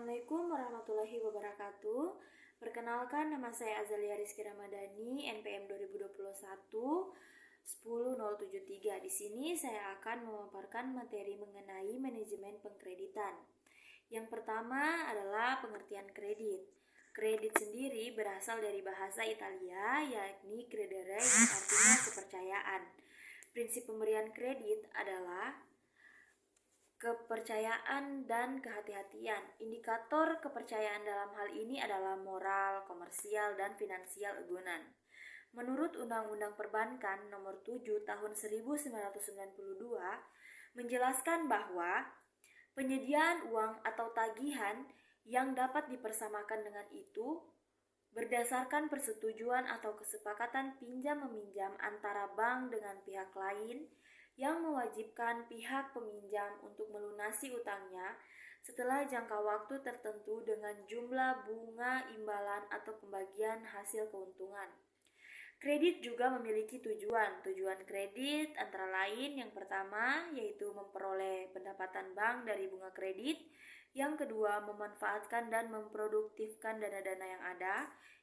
Assalamualaikum warahmatullahi wabarakatuh. Perkenalkan, nama saya Azalia Rizky Ramadhani, NPM 2021 10073. Di sini saya akan memaparkan materi mengenai manajemen pengkreditan. Yang pertama adalah pengertian kredit. Kredit sendiri berasal dari bahasa Italia, yakni credere, yang artinya kepercayaan. Prinsip pemberian kredit adalah kepercayaan dan kehati-hatian. Indikator kepercayaan dalam hal ini adalah moral, komersial, dan finansial agunan. Menurut Undang-Undang Perbankan Nomor 7 Tahun 1992 menjelaskan bahwa penyediaan uang atau tagihan yang dapat dipersamakan dengan itu berdasarkan persetujuan atau kesepakatan pinjam-meminjam antara bank dengan pihak lain yang mewajibkan pihak peminjam untuk melunasi utangnya setelah jangka waktu tertentu dengan jumlah bunga imbalan atau pembagian hasil keuntungan. Kredit juga memiliki tujuan. Tujuan kredit antara lain yang pertama yaitu memperoleh pendapatan bank dari bunga kredit, yang kedua memanfaatkan dan memproduktifkan dana-dana yang ada,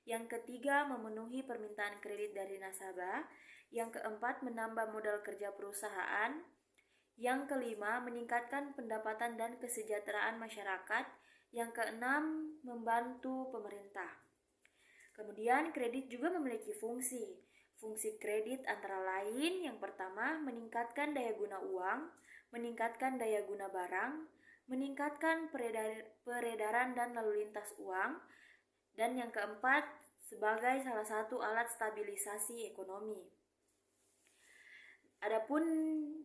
yang ketiga memenuhi permintaan kredit dari nasabah, yang keempat menambah modal kerja perusahaan, yang kelima meningkatkan pendapatan dan kesejahteraan masyarakat, yang keenam membantu pemerintah. Kemudian kredit juga memiliki fungsi. Fungsi kredit antara lain yang pertama meningkatkan daya guna uang, meningkatkan daya guna barang, meningkatkan peredaran dan lalu lintas uang, dan yang keempat sebagai salah satu alat stabilisasi ekonomi. Adapun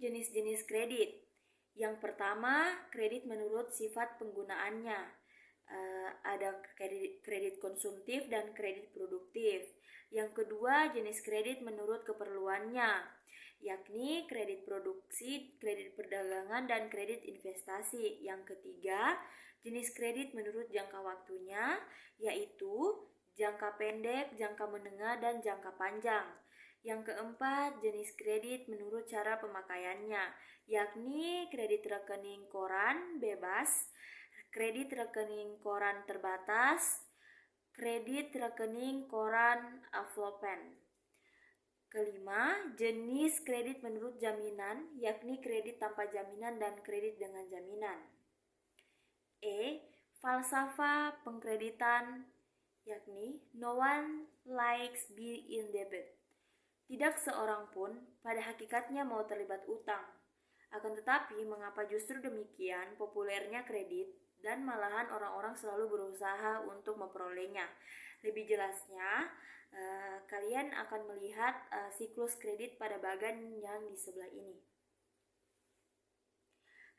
jenis-jenis kredit. Yang pertama, kredit menurut sifat penggunaannya. Ada kredit konsumtif dan kredit produktif. Yang kedua, jenis kredit menurut keperluannya, yakni kredit produksi, kredit perdagangan, dan kredit investasi. Yang ketiga, jenis kredit menurut jangka waktunya, yaitu jangka pendek, jangka menengah, dan jangka panjang. Yang keempat, jenis kredit menurut cara pemakaiannya, yakni kredit rekening koran bebas, kredit rekening koran terbatas, kredit rekening koran avlopen. Kelima, jenis kredit menurut jaminan, yakni kredit tanpa jaminan dan kredit dengan jaminan. Falsafah pengkreditan, yakni no one likes being in debt. Tidak seorang pun pada hakikatnya mau terlibat utang. Akan tetapi, mengapa justru demikian populernya kredit dan malahan orang-orang selalu berusaha untuk memperolehnya? Lebih jelasnya, kalian akan melihat siklus kredit pada bagan yang di sebelah ini.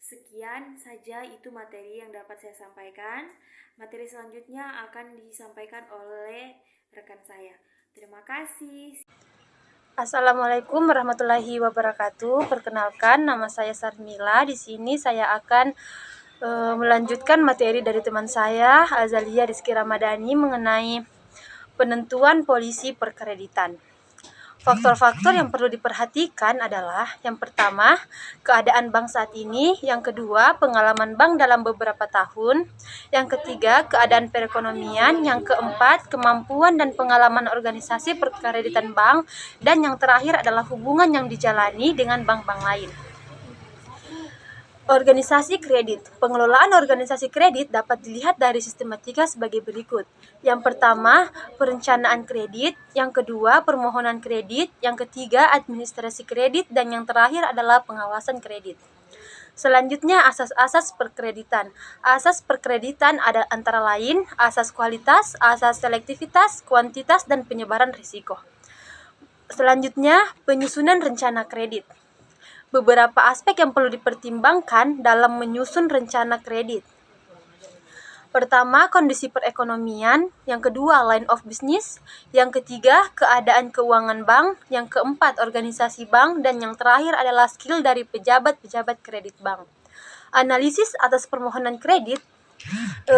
Sekian saja itu materi yang dapat saya sampaikan. Materi selanjutnya akan disampaikan oleh rekan saya. Terima kasih. Assalamualaikum warahmatullahi wabarakatuh. Perkenalkan, nama saya Sarmila. Di sini saya akan melanjutkan materi dari teman saya, Azalia Rizky Ramadhani, mengenai penentuan polisi perkreditan. Faktor-faktor yang perlu diperhatikan adalah yang pertama, keadaan bank saat ini, yang kedua, pengalaman bank dalam beberapa tahun, yang ketiga, keadaan perekonomian, yang keempat, kemampuan dan pengalaman organisasi perkreditan bank, dan yang terakhir adalah hubungan yang dijalani dengan bank-bank lain. Organisasi kredit. Pengelolaan organisasi kredit dapat dilihat dari sistematika sebagai berikut. Yang pertama, perencanaan kredit. Yang kedua, permohonan kredit. Yang ketiga, administrasi kredit. Dan yang terakhir adalah pengawasan kredit. Selanjutnya, asas-asas perkreditan. Asas perkreditan ada antara lain asas kualitas, asas selektivitas, kuantitas, dan penyebaran risiko. Selanjutnya, penyusunan rencana kredit. Beberapa aspek yang perlu dipertimbangkan dalam menyusun rencana kredit. Pertama, kondisi perekonomian. Yang kedua, line of business. Yang ketiga, keadaan keuangan bank. Yang keempat, organisasi bank. Dan yang terakhir adalah skill dari pejabat-pejabat kredit bank. Analisis atas permohonan kredit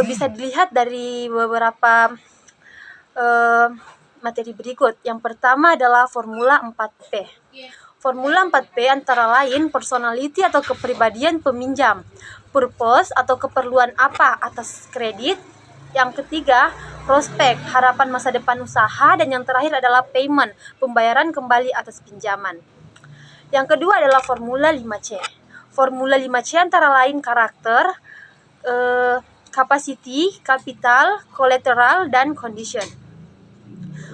bisa dilihat dari beberapa materi berikut. Yang pertama adalah formula 4P. Formula 4P antara lain personality atau kepribadian peminjam, purpose atau keperluan apa atas kredit, yang ketiga prospek, harapan masa depan usaha, dan yang terakhir adalah payment, pembayaran kembali atas pinjaman. Yang kedua adalah formula 5C. Formula 5C antara lain karakter, capacity, capital, collateral, dan condition.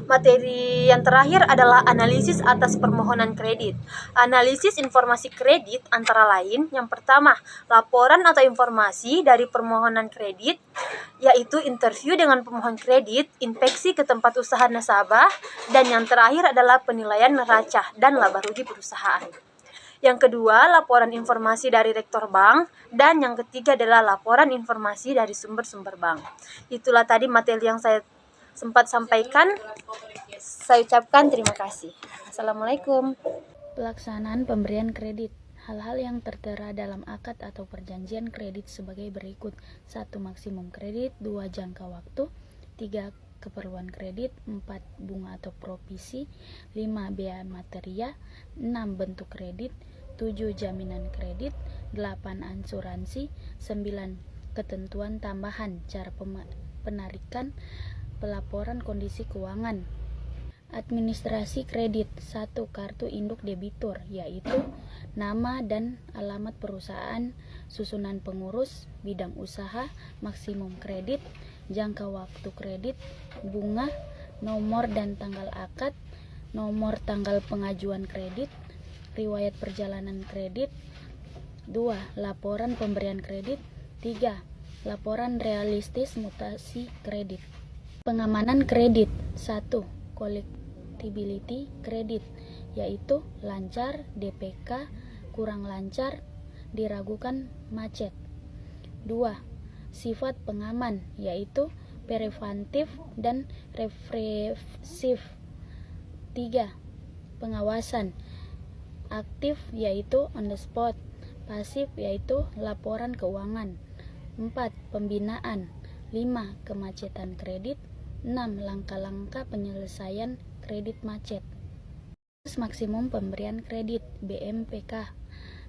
Materi yang terakhir adalah analisis atas permohonan kredit. Analisis informasi kredit antara lain, yang pertama, laporan atau informasi dari permohonan kredit, yaitu interview dengan pemohon kredit, inspeksi ke tempat usaha nasabah, dan yang terakhir adalah penilaian neraca dan laba rugi perusahaan. Yang kedua, laporan informasi dari rektor bank, dan yang ketiga adalah laporan informasi dari sumber-sumber bank. Itulah tadi materi yang saya sempat sampaikan. Saya ucapkan terima kasih. Assalamualaikum. Pelaksanaan pemberian kredit. Hal-hal yang tertera dalam akad atau perjanjian kredit sebagai berikut. 1. Maksimum kredit. 2. Jangka waktu. 3. Keperluan kredit. 4. Bunga atau provisi. 5. Biaya materia. 6. Bentuk kredit. 7. Jaminan kredit. 8. Asuransi. 9. Ketentuan tambahan. Cara penarikan. Pelaporan kondisi keuangan. Administrasi kredit. 1. Kartu induk debitur, yaitu nama dan alamat perusahaan, susunan pengurus, bidang usaha, maksimum kredit, jangka waktu kredit, bunga, nomor dan tanggal akad, nomor tanggal pengajuan kredit, riwayat perjalanan kredit. 2. Laporan pemberian kredit. 3. Laporan realistis mutasi kredit. Pengamanan kredit. 1. Collectibility kredit, yaitu lancar, DPK, kurang lancar, diragukan, macet. 2. Sifat pengaman, yaitu preventif dan represif. 3. Pengawasan, aktif yaitu on the spot, pasif yaitu laporan keuangan. 4. Pembinaan. 5. Kemacetan kredit. 6. Langkah-langkah penyelesaian kredit macet. Batas maksimum pemberian kredit (BMPK).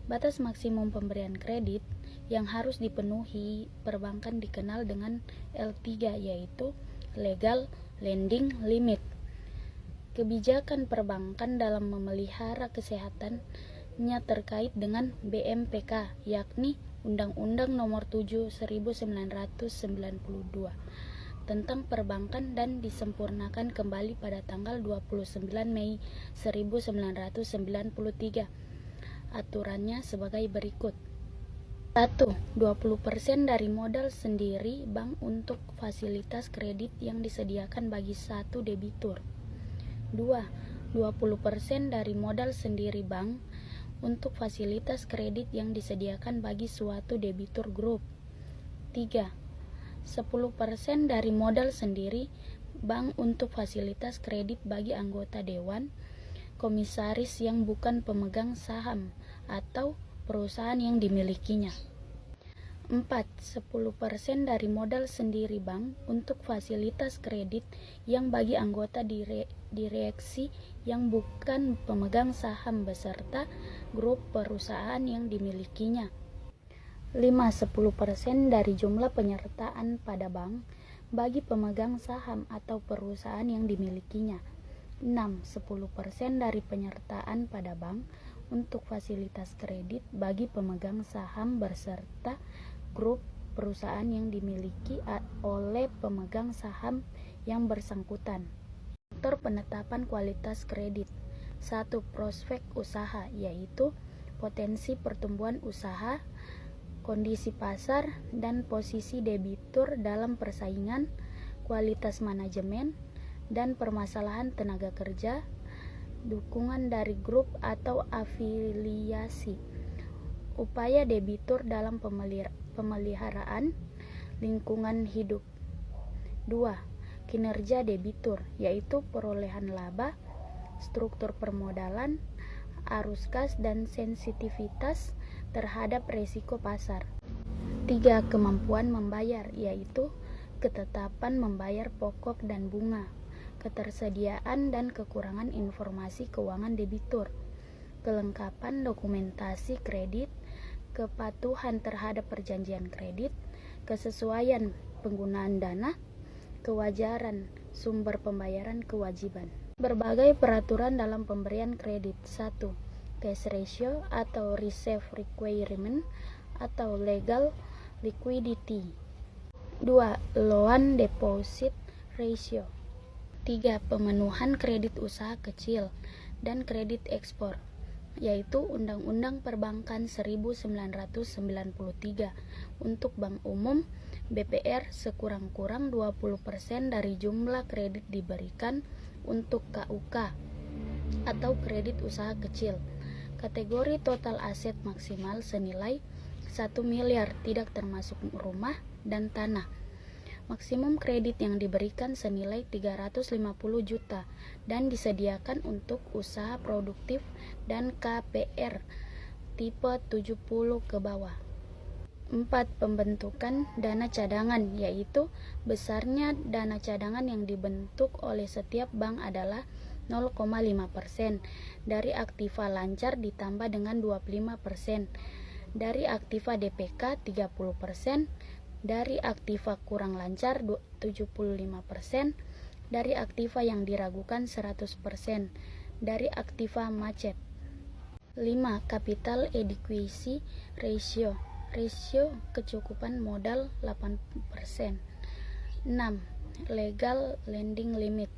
Batas maksimum pemberian kredit yang harus dipenuhi perbankan dikenal dengan L3, yaitu Legal Lending Limit. Kebijakan perbankan dalam memelihara kesehatannya terkait dengan BMPK, yakni Undang-Undang Nomor 7 1992 tentang perbankan dan disempurnakan kembali pada tanggal 29 Mei 1993. Aturannya sebagai berikut. 1. 20% dari modal sendiri bank untuk fasilitas kredit yang disediakan bagi satu debitur. 2. 20% dari modal sendiri bank untuk fasilitas kredit yang disediakan bagi suatu debitur grup. 3. 10% dari modal sendiri bank untuk fasilitas kredit bagi anggota dewan, komisaris yang bukan pemegang saham, atau perusahaan yang dimilikinya. 4. 10% dari modal sendiri bank untuk fasilitas kredit yang bagi anggota direksi yang bukan pemegang saham beserta grup perusahaan yang dimilikinya. 5. 10% dari jumlah penyertaan pada bank bagi pemegang saham atau perusahaan yang dimilikinya. 6. 10% dari penyertaan pada bank untuk fasilitas kredit bagi pemegang saham beserta grup perusahaan yang dimiliki oleh pemegang saham yang bersangkutan. Faktor penetapan kualitas kredit. 1. Prospek usaha, yaitu potensi pertumbuhan usaha, kondisi pasar, dan posisi debitur dalam persaingan, kualitas manajemen, dan permasalahan tenaga kerja, dukungan dari grup atau afiliasi, upaya debitur dalam pemeliharaan lingkungan hidup. 2. Kinerja debitur, yaitu perolehan laba, struktur permodalan, arus kas, dan sensitivitas terhadap resiko pasar. 3. Kemampuan membayar, yaitu ketetapan membayar pokok dan bunga, ketersediaan dan kekurangan informasi keuangan debitur. kelengkapan dokumentasi kredit, kepatuhan terhadap perjanjian kredit, kesesuaian penggunaan dana, kewajaran sumber pembayaran kewajiban. Berbagai peraturan dalam pemberian kredit. 1. Cash ratio atau reserve requirement atau legal liquidity. 2. Loan deposit ratio. 3. Pemenuhan kredit usaha kecil dan kredit ekspor, yaitu Undang-Undang Perbankan 1993 untuk bank umum BPR sekurang-kurang 20% dari jumlah kredit diberikan untuk KUK atau kredit usaha kecil. Kategori total aset maksimal senilai 1 miliar tidak termasuk rumah dan tanah. Maksimum kredit yang diberikan senilai 350 juta dan disediakan untuk usaha produktif dan KPR tipe 70 ke bawah. 4. Pembentukan dana cadangan, yaitu besarnya dana cadangan yang dibentuk oleh setiap bank adalah 0,5% dari aktiva lancar ditambah dengan 25%, dari aktiva DPK 30%, dari aktiva kurang lancar 75%, dari aktiva yang diragukan 100%, dari aktiva macet. 5. Capital adequacy ratio, rasio kecukupan modal 8%. 6. Legal lending limit,